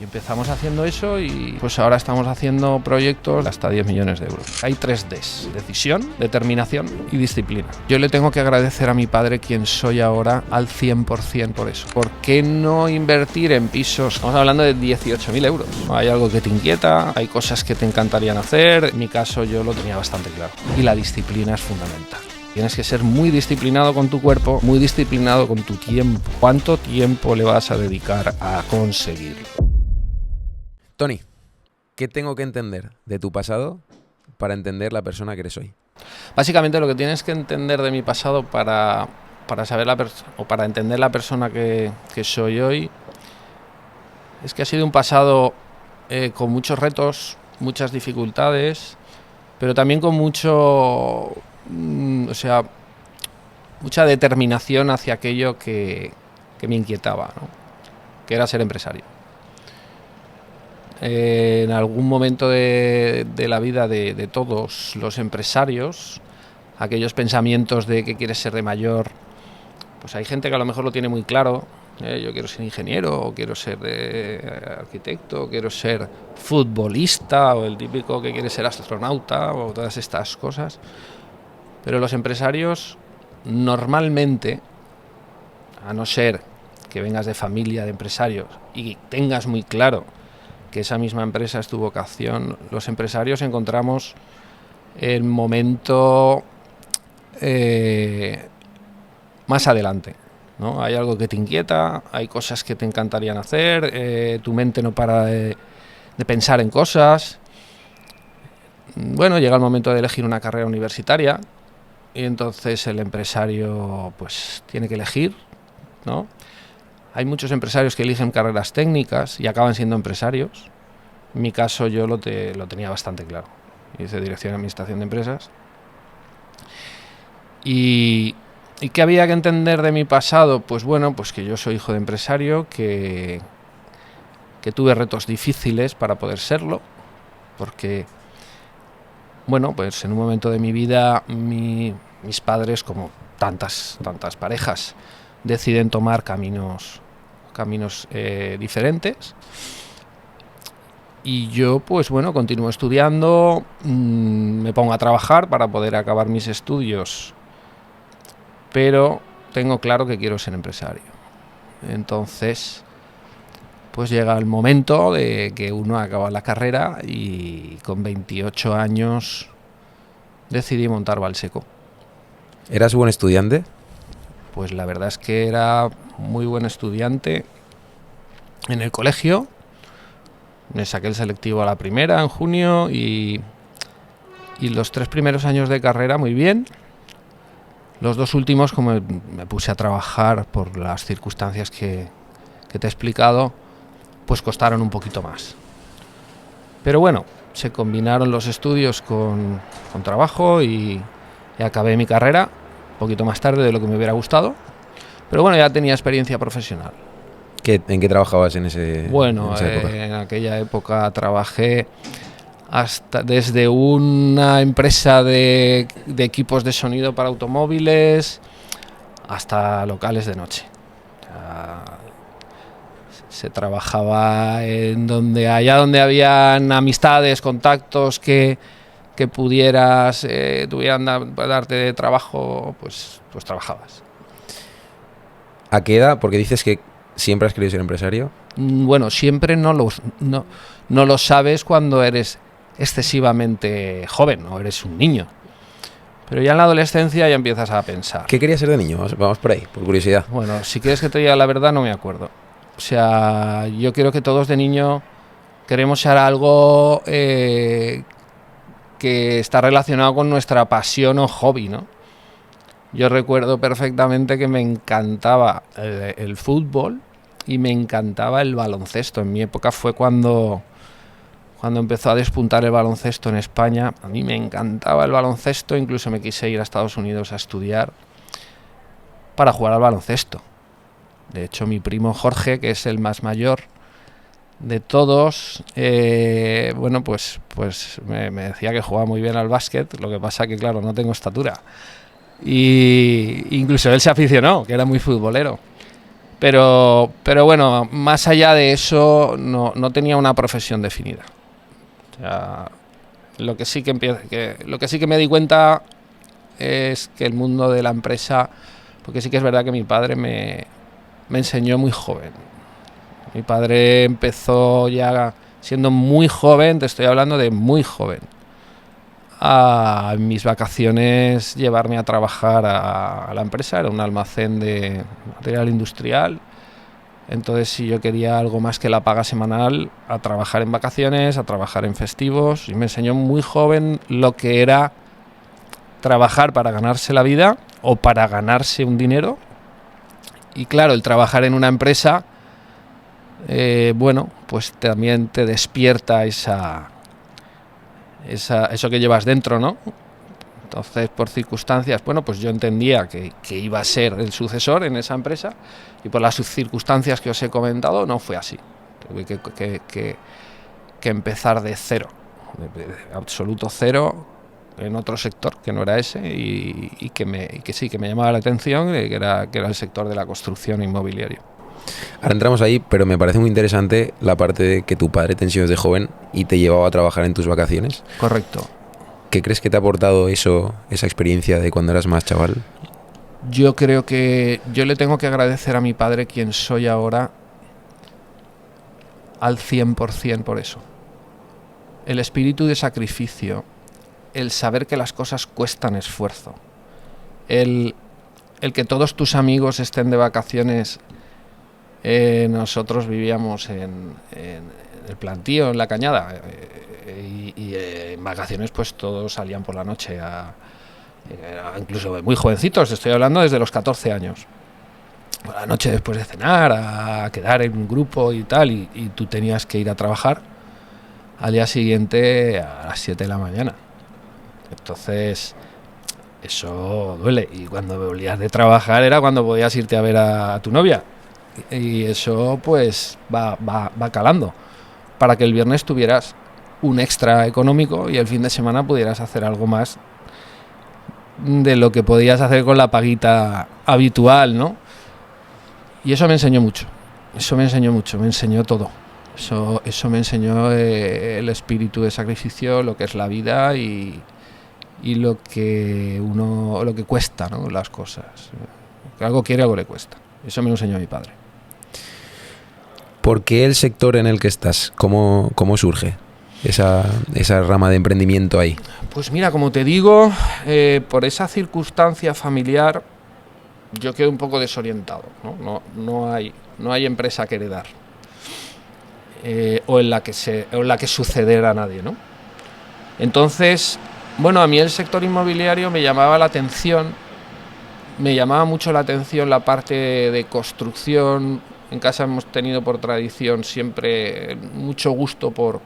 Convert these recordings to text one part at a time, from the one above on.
Y empezamos haciendo eso y pues ahora estamos haciendo proyectos hasta 10 millones de euros. Hay 3 Ds: decisión, determinación y disciplina. Yo le tengo que agradecer a mi padre quien soy ahora al 100% por eso. ¿Por qué no invertir en pisos? Estamos hablando de 18.000 euros. Hay algo que te inquieta, hay cosas que te encantarían hacer. En mi caso yo lo tenía bastante claro. Y la disciplina es fundamental. Tienes que ser muy disciplinado con tu cuerpo, muy disciplinado con tu tiempo. ¿Cuánto tiempo le vas a dedicar a conseguirlo? Tony, ¿qué tengo que entender de tu pasado para entender la persona que eres hoy? Básicamente lo que tienes que entender de mi pasado para saber o para entender la persona que soy hoy es que ha sido un pasado con muchos retos, muchas dificultades, pero también con mucha determinación hacia aquello que me inquietaba, ¿no? Que era ser empresario. En algún momento de la vida de todos los empresarios, aquellos pensamientos de que quieres ser de mayor, pues hay gente que a lo mejor lo tiene muy claro. Yo quiero ser ingeniero, o quiero ser arquitecto, o quiero ser futbolista, o el típico que quiere ser astronauta, o todas estas cosas. Pero los empresarios normalmente, a no ser que vengas de familia de empresarios y tengas muy claro que esa misma empresa es tu vocación, los empresarios encontramos el momento más adelante, ¿no? Hay algo que te inquieta, hay cosas que te encantarían hacer, tu mente no para de pensar en cosas. Bueno, llega el momento de elegir una carrera universitaria y entonces el empresario pues tiene que elegir, ¿no? Hay muchos empresarios que eligen carreras técnicas y acaban siendo empresarios. En mi caso yo lo tenía bastante claro. Hice dirección de administración de empresas. ¿Y qué había que entender de mi pasado? Pues bueno, pues que yo soy hijo de empresario, que tuve retos difíciles para poder serlo, porque, bueno, pues en un momento de mi vida mis padres, como tantas parejas, deciden tomar caminos diferentes y yo pues bueno, continúo estudiando, me pongo a trabajar para poder acabar mis estudios, pero tengo claro que quiero ser empresario. Entonces pues llega el momento de que uno acaba la carrera y con 28 años decidí montar Valseco. ¿Eras buen estudiante? Pues la verdad es que era muy buen estudiante en el colegio. Me saqué el selectivo a la primera en junio y los 3 primeros años de carrera muy bien. Los 2 últimos, como me puse a trabajar por las circunstancias que te he explicado, pues costaron un poquito más. Pero bueno, se combinaron los estudios con trabajo y acabé mi carrera un poquito más tarde de lo que me hubiera gustado. Pero bueno, ya tenía experiencia profesional. ¿En qué trabajabas en esa época? En aquella época trabajé desde una empresa de equipos de sonido para automóviles hasta locales de noche. O sea, se trabajaba donde habían amistades, contactos que pudieras tuvieran darte de trabajo, pues trabajabas. ¿A qué edad? Porque dices que siempre has querido ser empresario. Bueno, siempre no lo sabes cuando eres excesivamente joven o eres un niño. Pero ya en la adolescencia ya empiezas a pensar. ¿Qué querías ser de niño? Vamos por ahí, por curiosidad. Bueno, si quieres que te diga la verdad, no me acuerdo. O sea, yo creo que todos de niño queremos ser algo que está relacionado con nuestra pasión o hobby, ¿no? Yo recuerdo perfectamente que me encantaba el fútbol y me encantaba el baloncesto. En mi época fue cuando empezó a despuntar el baloncesto en España. A mí me encantaba el baloncesto, incluso me quise ir a Estados Unidos a estudiar para jugar al baloncesto. De hecho, mi primo Jorge, que es el más mayor de todos, bueno, pues me decía que jugaba muy bien al básquet. Lo que pasa que, claro, no tengo estatura. Y incluso él se aficionó, que era muy futbolero. Pero bueno, más allá de eso, no tenía una profesión definida. O sea, lo que sí que me di cuenta es que el mundo de la empresa, porque sí que es verdad que mi padre me enseñó muy joven. Mi padre empezó ya siendo muy joven, te estoy hablando de muy joven, a mis vacaciones llevarme a trabajar a la empresa. Era un almacén de material industrial. Entonces, si yo quería algo más que la paga semanal, a trabajar en vacaciones, a trabajar en festivos, y me enseñó muy joven lo que era trabajar para ganarse la vida o para ganarse un dinero. Y claro, el trabajar en una empresa, bueno, pues también te despierta eso que llevas dentro, ¿no? Entonces, por circunstancias, bueno, pues yo entendía que iba a ser el sucesor en esa empresa, y por las circunstancias que os he comentado no fue así. Tuve que empezar de cero, de absoluto cero, en otro sector que no era ese, y que sí, que me llamaba la atención, que era el sector de la construcción inmobiliaria. Ahora entramos ahí, pero me parece muy interesante la parte de que tu padre te enseñó desde joven y te llevaba a trabajar en tus vacaciones. Correcto. ¿Qué crees que te ha aportado esa experiencia de cuando eras más chaval? Yo creo que yo le tengo que agradecer a mi padre quien soy ahora al 100% por eso. El espíritu de sacrificio, el saber que las cosas cuestan esfuerzo, el que todos tus amigos estén de vacaciones. Nosotros vivíamos en el plantío, en la cañada, y en vacaciones pues todos salían por la noche, incluso muy jovencitos, estoy hablando desde los 14 años. Por la noche después de cenar, a quedar en un grupo y tal, y tú tenías que ir a trabajar al día siguiente a las 7 de la mañana. Entonces, eso duele. Y cuando volvías de trabajar era cuando podías irte a ver a tu novia. Y eso pues va calando, para que el viernes tuvieras un extra económico y el fin de semana pudieras hacer algo más de lo que podías hacer con la paguita habitual, ¿no? Y eso me enseñó mucho, me enseñó todo. Eso me enseñó el espíritu de sacrificio, lo que es la vida y lo que cuesta, ¿no? Las cosas. Que algo quiere, algo le cuesta. Eso me lo enseñó mi padre. ¿Por qué el sector en el que estás? ¿Cómo surge esa rama de emprendimiento ahí? Pues mira, como te digo, por esa circunstancia familiar, yo quedo un poco desorientado, ¿no? No hay empresa que heredar, o en la que suceder a nadie, ¿no? Entonces, bueno, a mí el sector inmobiliario me llamaba la atención. Me llamaba mucho la atención la parte de construcción. En casa hemos tenido por tradición siempre mucho gusto por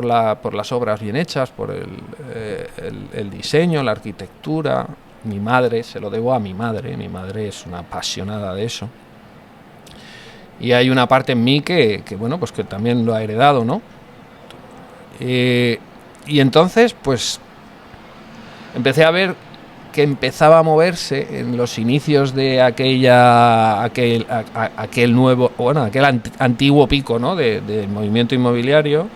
las obras bien hechas, por el diseño, la arquitectura. Mi madre, se lo debo a mi madre es una apasionada de eso. Y hay una parte en mí que bueno, pues que también lo ha heredado, ¿no? Y entonces, pues, empecé a ver que empezaba a moverse en los inicios de aquel antiguo pico, ¿no? de movimiento inmobiliario,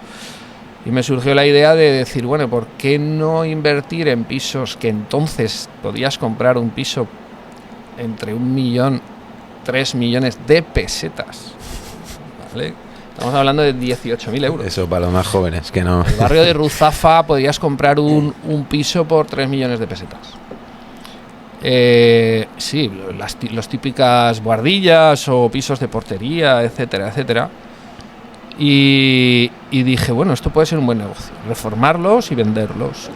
y me surgió la idea de decir, bueno, ¿por qué no invertir en pisos que entonces podías comprar un piso entre 1 millón, 3 millones de pesetas? ¿Vale? Estamos hablando de 18.000 euros. Eso para los más jóvenes, que no. En el barrio de Ruzafa podías comprar un piso por 3 millones de pesetas. Sí, las típicas guardillas o pisos de portería, etcétera, etcétera. Y dije, bueno, esto puede ser un buen negocio, reformarlos y venderlos.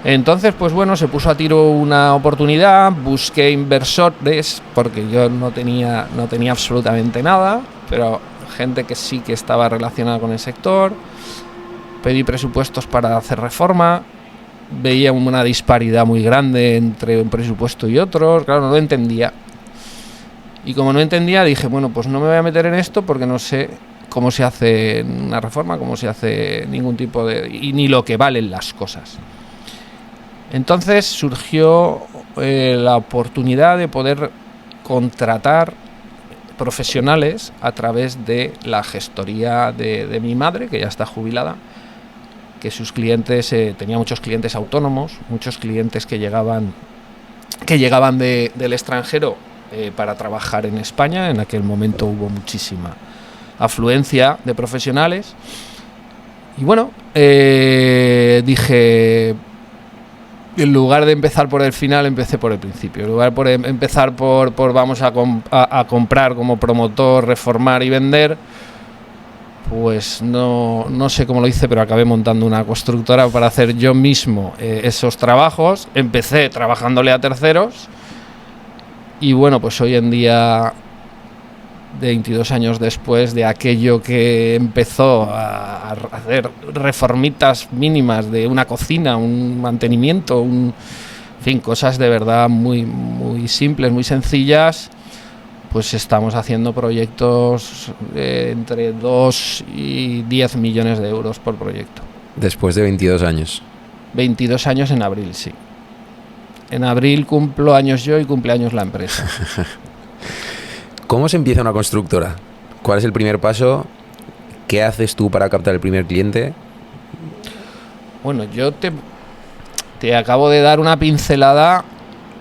Entonces, pues bueno, se puso a tiro una oportunidad, busqué inversores, porque yo no tenía absolutamente nada, pero gente que sí que estaba relacionada con el sector. Pedí presupuestos para hacer reforma. Veía una disparidad muy grande entre un presupuesto y otro. Claro, no lo entendía. Y como no entendía, dije, bueno, pues no me voy a meter en esto porque no sé cómo se hace una reforma, cómo se hace ningún tipo de... y ni lo que valen las cosas. Entonces surgió la oportunidad de poder contratar profesionales a través de la gestoría de mi madre, que ya está jubilada, que sus clientes, tenía muchos clientes autónomos, muchos clientes que llegaban del extranjero para trabajar en España. En aquel momento hubo muchísima afluencia de profesionales. Y bueno, dije, en lugar de empezar por el final, empecé por el principio. En lugar de empezar por vamos a comprar como promotor, reformar y vender, pues no sé cómo lo hice, pero acabé montando una constructora para hacer yo mismo esos trabajos. Empecé trabajándole a terceros y bueno, pues hoy en día, 22 años después de aquello que empezó a hacer reformitas mínimas de una cocina, un mantenimiento, en fin, cosas de verdad muy, muy simples, muy sencillas, pues estamos haciendo proyectos entre 2 y 10 millones de euros por proyecto. Después de 22 años. 22 años en abril, sí. En abril cumplo años yo y cumpleaños la empresa. ¿Cómo se empieza una constructora? ¿Cuál es el primer paso? ¿Qué haces tú para captar el primer cliente? Bueno, yo te acabo de dar una pincelada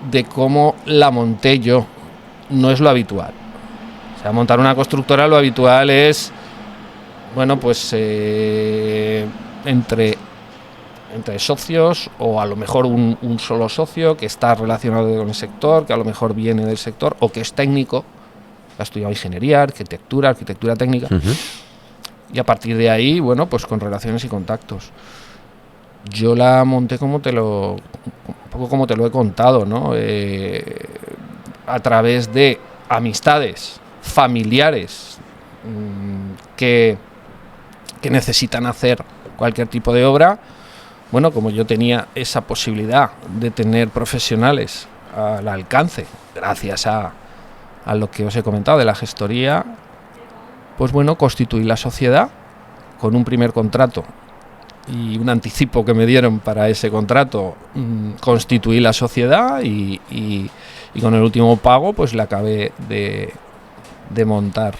de cómo la monté yo. No es lo habitual. O sea, montar una constructora, lo habitual es, bueno, pues entre socios, o a lo mejor un solo socio que está relacionado con el sector, que a lo mejor viene del sector, o que es técnico, ha estudiado ingeniería, arquitectura técnica. Y a partir de ahí, bueno, pues con relaciones y contactos. Yo la monté un poco como te lo he contado, ¿no? A través de amistades, familiares que necesitan hacer cualquier tipo de obra. Bueno, como yo tenía esa posibilidad de tener profesionales al alcance, gracias a lo que os he comentado de la gestoría, pues bueno, constituí la sociedad con un primer contrato y un anticipo que me dieron para ese contrato. Constituí la sociedad y con el último pago pues la acabé de montar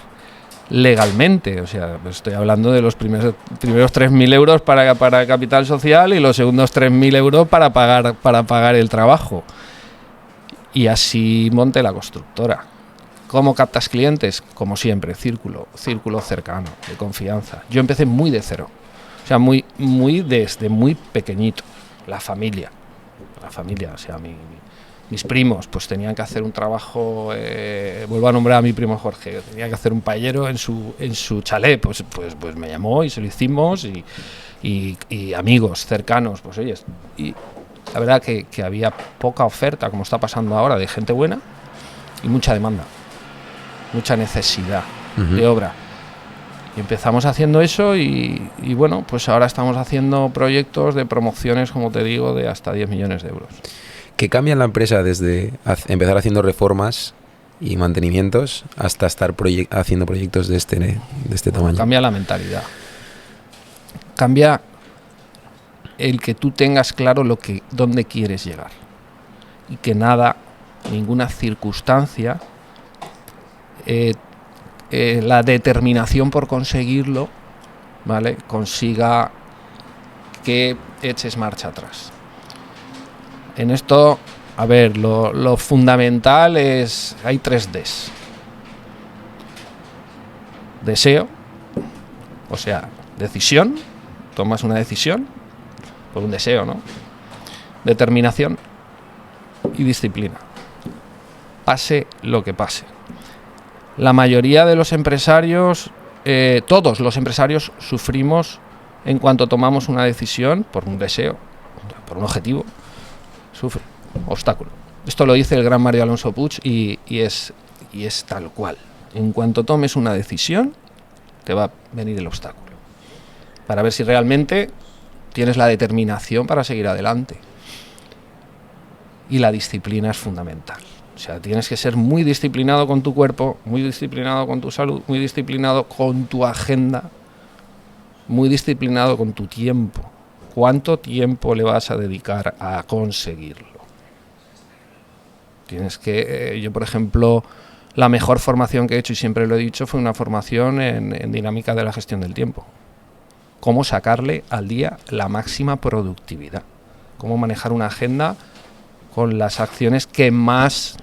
legalmente. O sea, pues estoy hablando de los primeros 3.000 euros para capital social y los segundos 3.000 euros para pagar el trabajo. Y así monté la constructora. ¿Cómo captas clientes? Como siempre, círculo cercano, de confianza. Yo empecé muy de cero. O sea, desde muy pequeñito. La familia, o sea, mis primos, pues tenían que hacer un trabajo, vuelvo a nombrar a mi primo Jorge, tenía que hacer un paellero en su chalet, pues me llamó y se lo hicimos, y amigos cercanos, pues oye, y la verdad que había poca oferta, como está pasando ahora, de gente buena, y mucha demanda, mucha necesidad de obra. Y empezamos haciendo eso y bueno, pues ahora estamos haciendo proyectos de promociones, como te digo, de hasta 10 millones de euros. ¿Qué cambia en la empresa desde empezar haciendo reformas y mantenimientos hasta estar haciendo proyectos de este tamaño? Cambia la mentalidad. Cambia el que tú tengas claro dónde quieres llegar. Y que ninguna circunstancia, la determinación por conseguirlo, ¿vale?, consiga que eches marcha atrás. En esto, a ver, lo fundamental es, hay 3 Ds. Deseo, o sea, decisión, tomas una decisión por un deseo, ¿no? Determinación y disciplina. Pase lo que pase. La mayoría de los empresarios, todos los empresarios, sufrimos en cuanto tomamos una decisión por un deseo, por un objetivo. Sufre obstáculo. Esto lo dice el gran Mario Alonso Puig y es tal cual. En cuanto tomes una decisión, te va a venir el obstáculo. Para ver si realmente tienes la determinación para seguir adelante. Y la disciplina es fundamental. O sea, tienes que ser muy disciplinado con tu cuerpo, muy disciplinado con tu salud, muy disciplinado con tu agenda, muy disciplinado con tu tiempo. ¿Cuánto tiempo le vas a dedicar a conseguirlo? Tienes que, yo por ejemplo, La mejor formación que he hecho, y siempre lo he dicho, fue una formación en dinámica de la gestión del tiempo. Cómo sacarle al día la máxima productividad. Cómo manejar una agenda con las acciones que más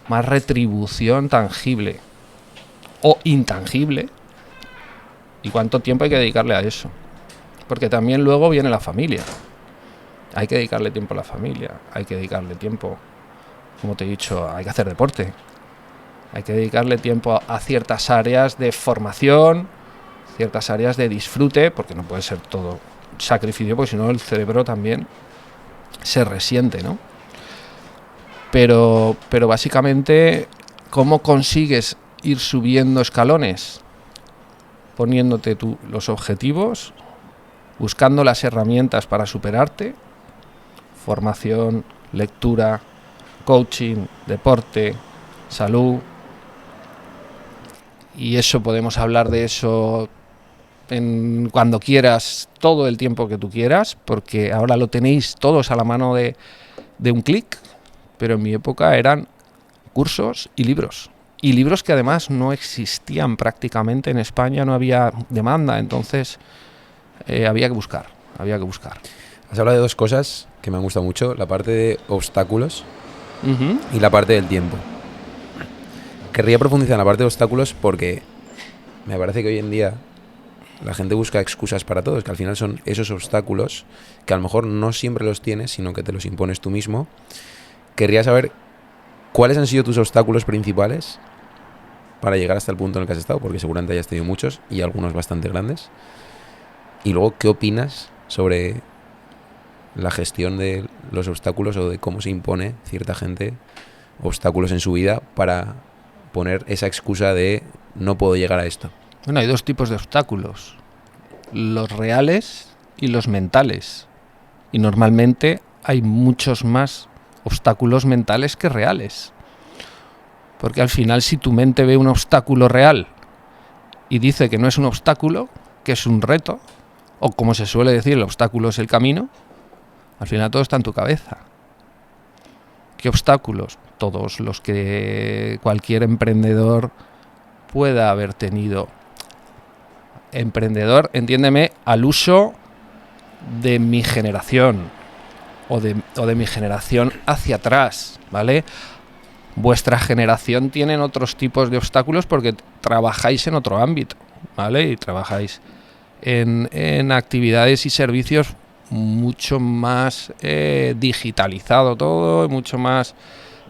retribución tangible o intangible, y cuánto tiempo hay que dedicarle a eso. Porque también luego viene la familia. Hay que dedicarle tiempo a la familia, hay que dedicarle tiempo, como te he dicho, hay que hacer deporte. Hay que dedicarle tiempo a ciertas áreas de formación, ciertas áreas de disfrute, porque no puede ser todo sacrificio, porque si no el cerebro también se resiente, ¿no? Pero básicamente, ¿cómo consigues ir subiendo escalones? Poniéndote tú los objetivos, buscando las herramientas para superarte, formación, lectura, coaching, deporte, salud. Y eso podemos hablar de eso cuando quieras, todo el tiempo que tú quieras, porque ahora lo tenéis todos a la mano de un clic, pero en mi época eran cursos y libros. Y libros que además no existían prácticamente en España, no había demanda, entonces había que buscar. Has hablado de dos cosas que me han gustado mucho, la parte de obstáculos y la parte del tiempo. Querría profundizar en la parte de obstáculos porque me parece que hoy en día la gente busca excusas para todo, que al final son esos obstáculos que a lo mejor no siempre los tienes, sino que te los impones tú mismo. Querría saber cuáles han sido tus obstáculos principales para llegar hasta el punto en el que has estado, porque seguramente hayas tenido muchos y algunos bastante grandes. Y luego, ¿qué opinas sobre la gestión de los obstáculos o de cómo se impone cierta gente obstáculos en su vida para poner esa excusa de no puedo llegar a esto? Bueno, hay dos tipos de obstáculos, los reales y los mentales. Y normalmente hay muchos más obstáculos mentales que reales. Porque al final, si tu mente ve un obstáculo real y dice que no es un obstáculo, que es un reto, o como se suele decir, el obstáculo es el camino, al final todo está en tu cabeza. ¿Qué obstáculos? Todos los que cualquier emprendedor pueda haber tenido. Emprendedor, entiéndeme, al uso de mi generación o de mi generación hacia atrás, ¿vale? Vuestra generación tienen otros tipos de obstáculos porque trabajáis en otro ámbito, ¿vale? Y trabajáis en actividades y servicios mucho más digitalizado todo, mucho más...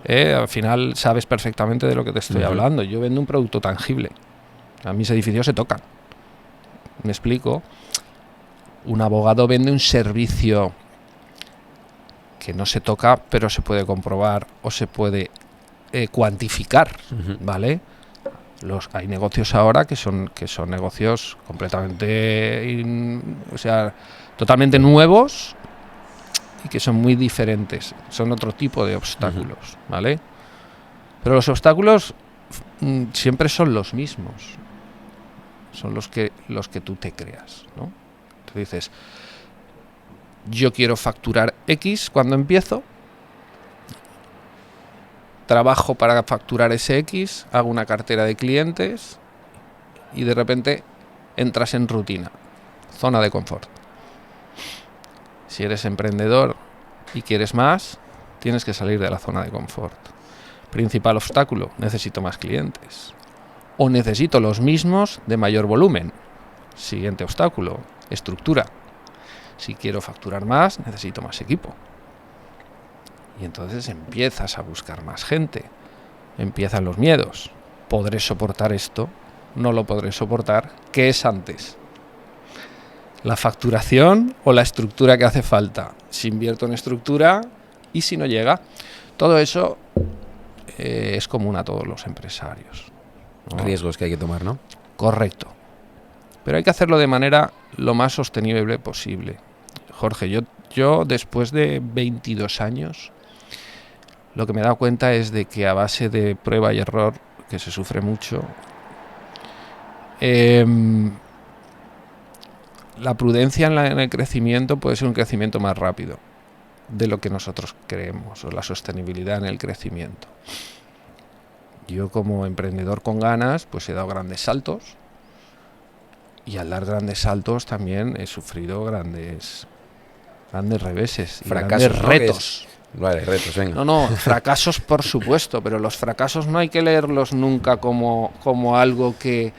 al final sabes perfectamente de lo que te estoy hablando. Yo vendo un producto tangible. A mis edificios se tocan. Me explico. Un abogado vende un servicio que no se toca, pero se puede comprobar o se puede cuantificar, ¿vale? Hay negocios ahora que son negocios completamente, totalmente nuevos y que son muy diferentes. Son otro tipo de obstáculos, ¿vale? Pero los obstáculos siempre son los mismos. Son los que tú te creas, ¿no? Tú dices, yo quiero facturar X cuando empiezo, trabajo para facturar ese X, hago una cartera de clientes y de repente entras en rutina, zona de confort. Si eres emprendedor y quieres más, tienes que salir de la zona de confort. Principal obstáculo, necesito más clientes. O necesito los mismos de mayor volumen. Siguiente obstáculo, estructura. Si quiero facturar más, necesito más equipo. Y entonces empiezas a buscar más gente. Empiezan los miedos. ¿Podré soportar esto? ¿No lo podré soportar? ¿Qué es antes? ¿La facturación o la estructura que hace falta? Si invierto en estructura y si no llega. Todo eso es común a todos los empresarios, ¿no? Riesgos que hay que tomar, ¿no? Correcto. Pero hay que hacerlo de manera lo más sostenible posible. Jorge, yo después de 22 años, lo que me he dado cuenta es de que a base de prueba y error, que se sufre mucho, la prudencia en el crecimiento puede ser un crecimiento más rápido de lo que nosotros creemos, o la sostenibilidad en el crecimiento. Yo como emprendedor con ganas, pues he dado grandes saltos, y al dar grandes saltos también he sufrido grandes reveses y Fracasos, grandes ¿no? retos. Vale, retos, venga. No, fracasos por supuesto, pero los fracasos no hay que leerlos nunca como algo que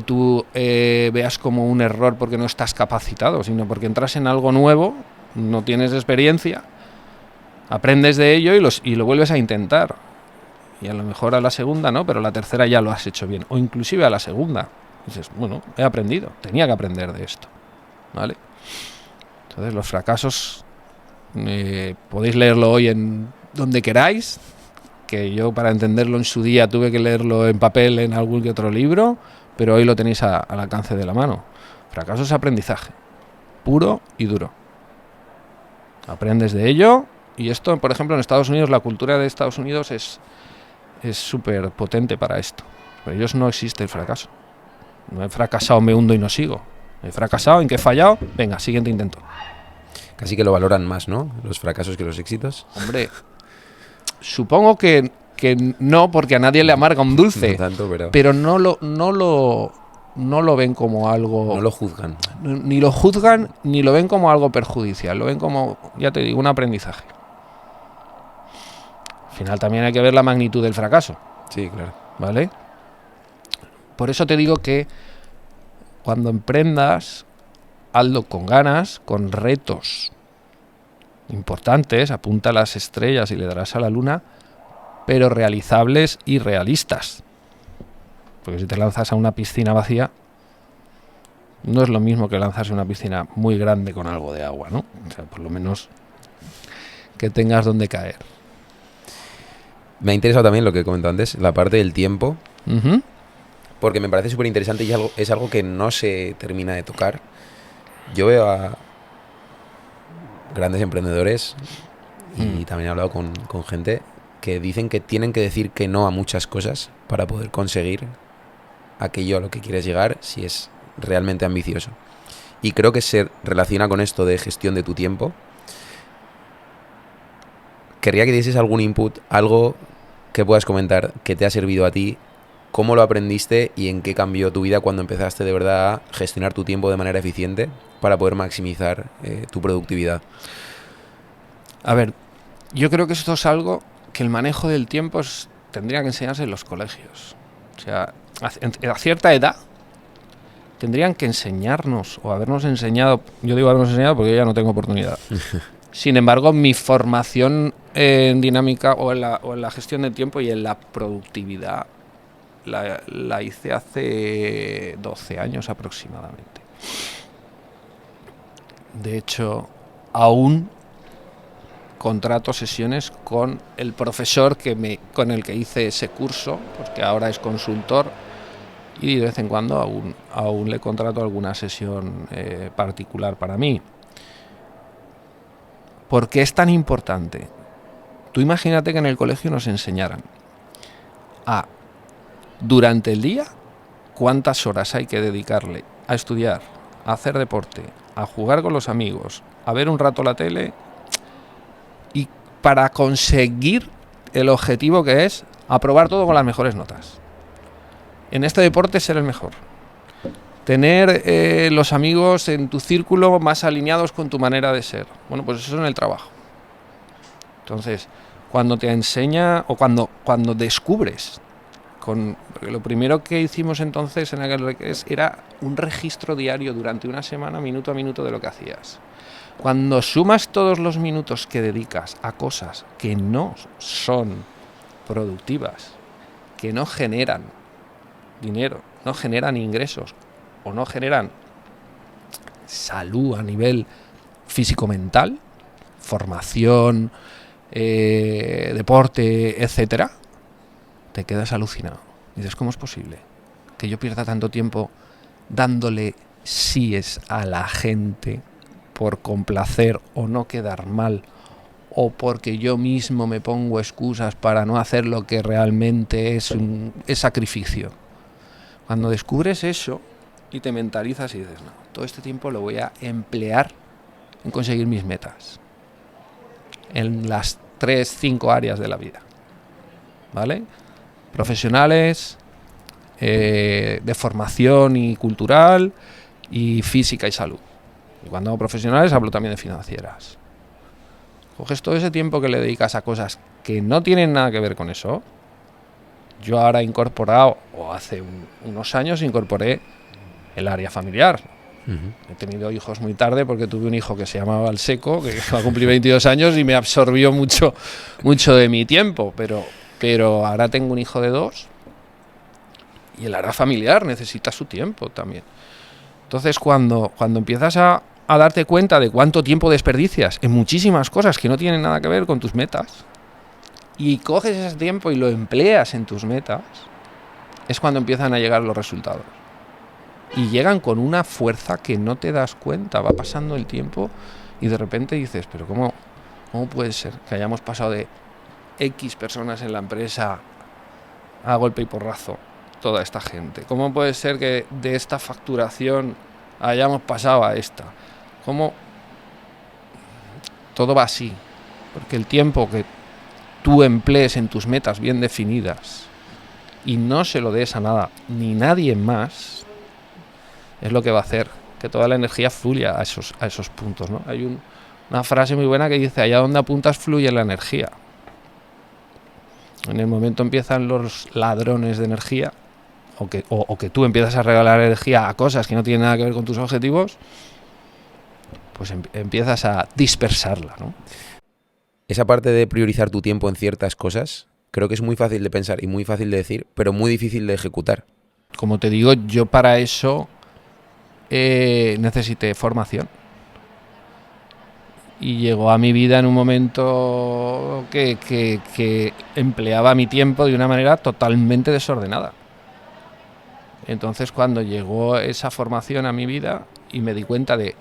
tú veas como un error porque no estás capacitado, sino porque entras en algo nuevo, no tienes experiencia, aprendes de ello y lo vuelves a intentar. Y a lo mejor a la segunda no, pero a la tercera ya lo has hecho bien. O inclusive a la segunda. Dices, bueno, he aprendido, tenía que aprender de esto. ¿Vale? Entonces los fracasos podéis leerlo hoy en donde queráis, que yo para entenderlo en su día tuve que leerlo en papel en algún que otro libro, pero hoy lo tenéis al alcance de la mano. Fracaso es aprendizaje, puro y duro. Aprendes de ello, y esto, por ejemplo, en Estados Unidos, la cultura de Estados Unidos es súper potente para esto. Para ellos no existe el fracaso. No he fracasado, me hundo y no sigo. He fracasado, ¿en qué he fallado? Venga, siguiente intento. Casi que lo valoran más, ¿no? Los fracasos que los éxitos. Hombre, supongo que no, porque a nadie le amarga un dulce. No tanto, pero no lo ven como algo... No lo juzgan. Ni lo juzgan, ni lo ven como algo perjudicial. Lo ven como, ya te digo, un aprendizaje. Al final también hay que ver la magnitud del fracaso. Sí, claro. ¿Vale? Por eso te digo que cuando emprendas, hazlo con ganas, con retos importantes, apunta a las estrellas y le darás a la luna, pero realizables y realistas. Porque si te lanzas a una piscina vacía, no es lo mismo que lanzarse a una piscina muy grande con algo de agua, ¿no? O sea, por lo menos que tengas donde caer. Me ha interesado también lo que he comentado antes, la parte del tiempo, Uh-huh. porque me parece súper interesante y es algo que no se termina de tocar. Yo veo a grandes emprendedores y también he hablado con gente que dicen que tienen que decir que no a muchas cosas para poder conseguir aquello a lo que quieres llegar si es realmente ambicioso. Y creo que se relaciona con esto de gestión de tu tiempo. Querría que dieses algún input, algo que puedas comentar que te ha servido a ti, cómo lo aprendiste y en qué cambió tu vida cuando empezaste de verdad a gestionar tu tiempo de manera eficiente para poder maximizar tu productividad. A ver, yo creo que esto es algo que el manejo del tiempo tendría que enseñarse en los colegios. O sea, a cierta edad tendrían que enseñarnos o habernos enseñado, yo digo habernos enseñado porque yo ya no tengo oportunidad. Sin embargo, mi formación en dinámica o en la gestión del tiempo y en la productividad la hice hace 12 años aproximadamente. De hecho, aún contrato sesiones con el profesor con el que hice ese curso, porque ahora es consultor, y de vez en cuando aún le contrato alguna sesión particular para mí. ¿Por qué es tan importante? Tú imagínate que en el colegio nos enseñaran durante el día cuántas horas hay que dedicarle a estudiar, a hacer deporte, a jugar con los amigos, a ver un rato la tele, y para conseguir el objetivo que es aprobar todo con las mejores notas. En este deporte ser el mejor. Tener los amigos en tu círculo más alineados con tu manera de ser. Bueno, pues eso en el trabajo. Entonces, cuando te enseña o cuando descubres, lo primero que hicimos entonces en aquel era un registro diario durante una semana, minuto a minuto, de lo que hacías. Cuando sumas todos los minutos que dedicas a cosas que no son productivas, que no generan dinero, no generan ingresos o no generan salud a nivel físico-mental, formación, deporte, etcétera, te quedas alucinado. Dices, ¿cómo es posible que yo pierda tanto tiempo dándole síes a la gente por complacer o no quedar mal, o porque yo mismo me pongo excusas para no hacer lo que realmente es sacrificio? Cuando descubres eso y te mentalizas y dices, no, todo este tiempo lo voy a emplear en conseguir mis metas, en las 3-5 áreas de la vida, ¿vale? profesionales, de formación y cultural, y física y salud. Y cuando hablo profesionales hablo también de financieras. Coges todo ese tiempo que le dedicas a cosas que no tienen nada que ver con eso. Yo ahora he incorporado, o hace unos años incorporé el área familiar. He tenido hijos muy tarde porque tuve un hijo que se llamaba El Seco, que va a cumplir 22 años y me absorbió mucho de mi tiempo, pero ahora tengo un hijo de 2 y el área familiar necesita su tiempo también. Entonces cuando empiezas a darte cuenta de cuánto tiempo desperdicias en muchísimas cosas que no tienen nada que ver con tus metas, y coges ese tiempo y lo empleas en tus metas, es cuando empiezan a llegar los resultados. Y llegan con una fuerza que no te das cuenta. Va pasando el tiempo y de repente dices, pero ¿cómo puede ser que hayamos pasado de X personas en la empresa a golpe y porrazo toda esta gente? ¿Cómo puede ser que de esta facturación hayamos pasado a esta? ¿Cómo? Todo va así. Porque el tiempo que tú emplees en tus metas bien definidas y no se lo des a nada ni nadie más, es lo que va a hacer que toda la energía fluya a esos puntos, ¿no? Hay una frase muy buena que dice, allá donde apuntas fluye la energía. En el momento empiezan los ladrones de energía, o que tú empiezas a regalar energía a cosas que no tienen nada que ver con tus objetivos, pues empiezas a dispersarla, ¿no? Esa parte de priorizar tu tiempo en ciertas cosas, creo que es muy fácil de pensar y muy fácil de decir, pero muy difícil de ejecutar. Como te digo, yo para eso necesité formación. Y llegó a mi vida en un momento que empleaba mi tiempo de una manera totalmente desordenada. Entonces, cuando llegó esa formación a mi vida y me di cuenta de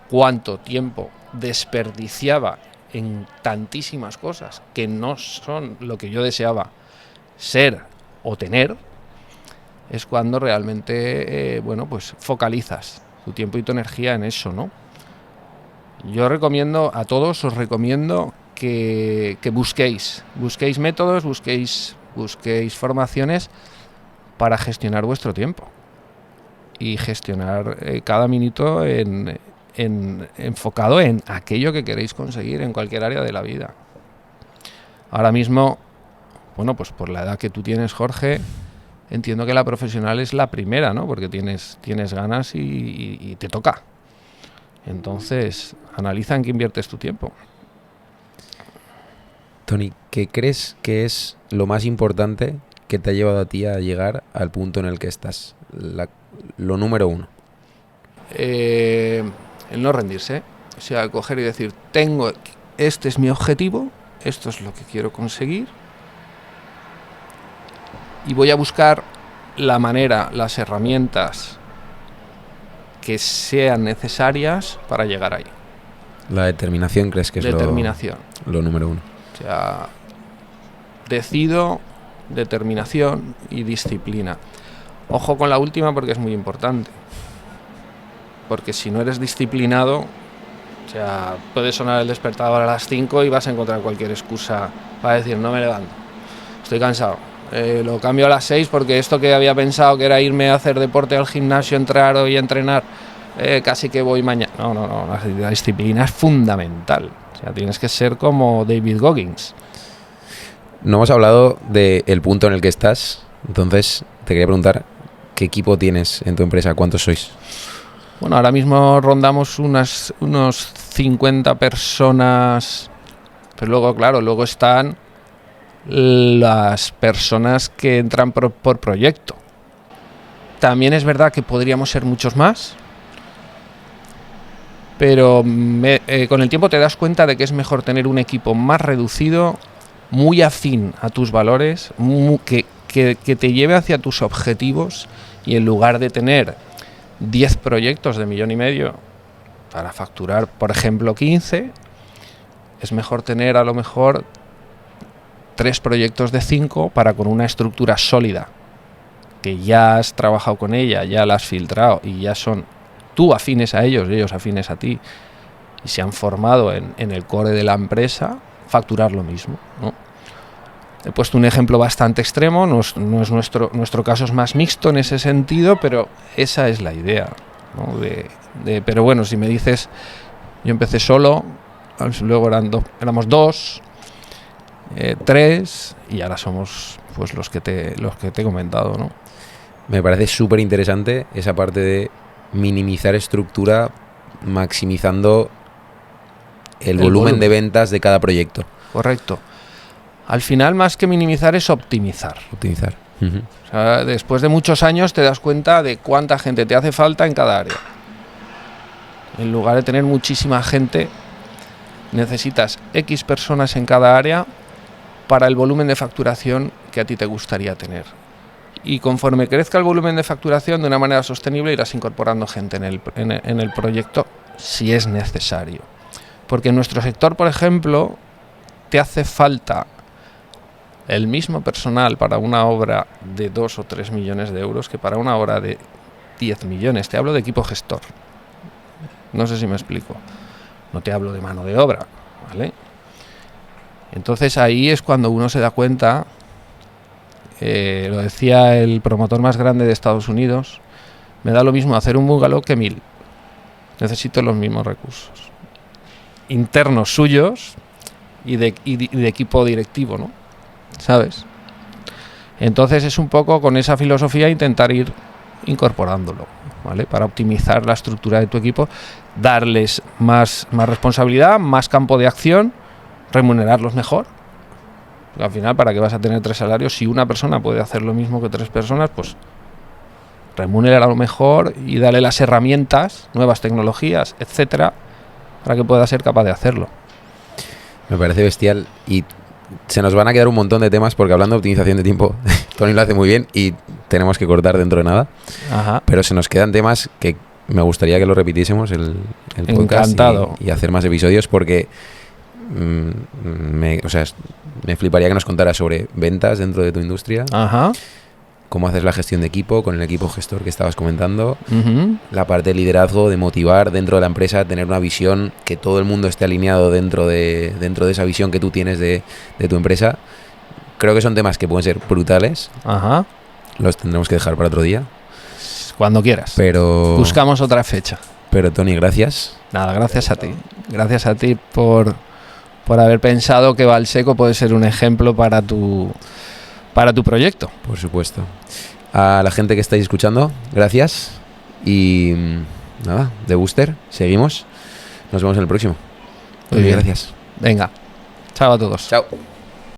cuánto tiempo desperdiciaba en tantísimas cosas que no son lo que yo deseaba ser o tener, es cuando realmente pues focalizas tu tiempo y tu energía en eso, ¿no? Yo recomiendo a todos, os recomiendo que busquéis métodos, busquéis formaciones para gestionar vuestro tiempo y gestionar cada minuto enfocado en aquello que queréis conseguir en cualquier área de la vida. Ahora mismo, bueno, pues por la edad que tú tienes, Jorge, entiendo que la profesional es la primera, ¿no? Porque tienes ganas y te toca. Entonces, analiza en qué inviertes tu tiempo. Tony, ¿qué crees que es lo más importante que te ha llevado a ti a llegar al punto en el que estás? Lo número 1. El no rendirse. O sea, coger y decir, este es mi objetivo, esto es lo que quiero conseguir, y voy a buscar la manera, las herramientas que sean necesarias para llegar ahí. La determinación, ¿crees que es lo número 1? O sea, decido, determinación y disciplina. Ojo con la última porque es muy importante. Porque si no eres disciplinado, o sea, puede sonar el despertador a las 5 y vas a encontrar cualquier excusa para decir, no me levanto, estoy cansado. Lo cambio a las 6 porque esto que había pensado que era irme a hacer deporte al gimnasio, entrar hoy y entrenar, casi que voy mañana. No, la disciplina es fundamental. O sea, tienes que ser como David Goggins. No hemos hablado del punto en el que estás, entonces te quería preguntar, ¿qué equipo tienes en tu empresa? ¿Cuántos sois? Bueno, ahora mismo rondamos unos 50 personas, pero luego están las personas que entran por proyecto. También es verdad que podríamos ser muchos más, pero con el tiempo te das cuenta de que es mejor tener un equipo más reducido, muy afín a tus valores, que te lleve hacia tus objetivos, y en lugar de tener 10 proyectos de 1,5 millones para facturar, por ejemplo, 15, es mejor tener a lo mejor 3 proyectos de 5 para, con una estructura sólida, que ya has trabajado con ella, ya la has filtrado y ya son tú afines a ellos, ellos afines a ti, y se han formado en el core de la empresa, facturar lo mismo, ¿no? He puesto un ejemplo bastante extremo, no es nuestro caso es más mixto en ese sentido, pero esa es la idea, ¿no? Pero bueno, si me dices, yo empecé solo, luego éramos 2, 3 y ahora somos pues los que te he comentado, ¿no? Me parece súper interesante esa parte de minimizar estructura, maximizando el volumen de ventas de cada proyecto. Correcto. Al final, más que minimizar, es optimizar. Optimizar. Uh-huh. O sea, después de muchos años te das cuenta de cuánta gente te hace falta en cada área. En lugar de tener muchísima gente, necesitas X personas en cada área para el volumen de facturación que a ti te gustaría tener. Y conforme crezca el volumen de facturación de una manera sostenible, irás incorporando gente en el proyecto si es necesario. Porque en nuestro sector, por ejemplo, te hace falta el mismo personal para una obra de 2 o 3 millones de euros que para una obra de 10 millones. Te hablo de equipo gestor. No sé si me explico. No te hablo de mano de obra, ¿vale? Entonces ahí es cuando uno se da cuenta, lo decía el promotor más grande de Estados Unidos, me da lo mismo hacer un bungalow que 1000. Necesito los mismos recursos internos suyos y de equipo directivo, ¿no? ¿Sabes? Entonces es un poco con esa filosofía intentar ir incorporándolo, ¿vale? Para optimizar la estructura de tu equipo, darles más responsabilidad, más campo de acción, remunerarlos mejor. Porque al final, ¿para qué vas a tener 3 salarios? Si una persona puede hacer lo mismo que 3 personas, pues remunéralo mejor y dale las herramientas, nuevas tecnologías, etcétera, para que pueda ser capaz de hacerlo. Me parece bestial y se nos van a quedar un montón de temas porque hablando de optimización de tiempo, Tony lo hace muy bien y tenemos que cortar dentro de nada. Ajá. Pero se nos quedan temas que me gustaría que lo repitiésemos el podcast. Encantado. Y hacer más episodios porque me fliparía que nos contaras sobre ventas dentro de tu industria. Ajá. Cómo haces la gestión de equipo con el equipo gestor que estabas comentando, Uh-huh. la parte de liderazgo, de motivar dentro de la empresa, tener una visión, que todo el mundo esté alineado dentro de esa visión que tú tienes de tu empresa. Creo que son temas que pueden ser brutales. Ajá. Los tendremos que dejar para otro día. Cuando quieras. Pero buscamos otra fecha. Pero Tony, gracias. Nada, gracias a ti. Gracias a ti por haber pensado que Valseco puede ser un ejemplo para tu proyecto. Por supuesto. A la gente que estáis escuchando, gracias. Y nada, de Booster, seguimos. Nos vemos en el próximo. Muy bien. Gracias. Venga. Chao a todos. Chao.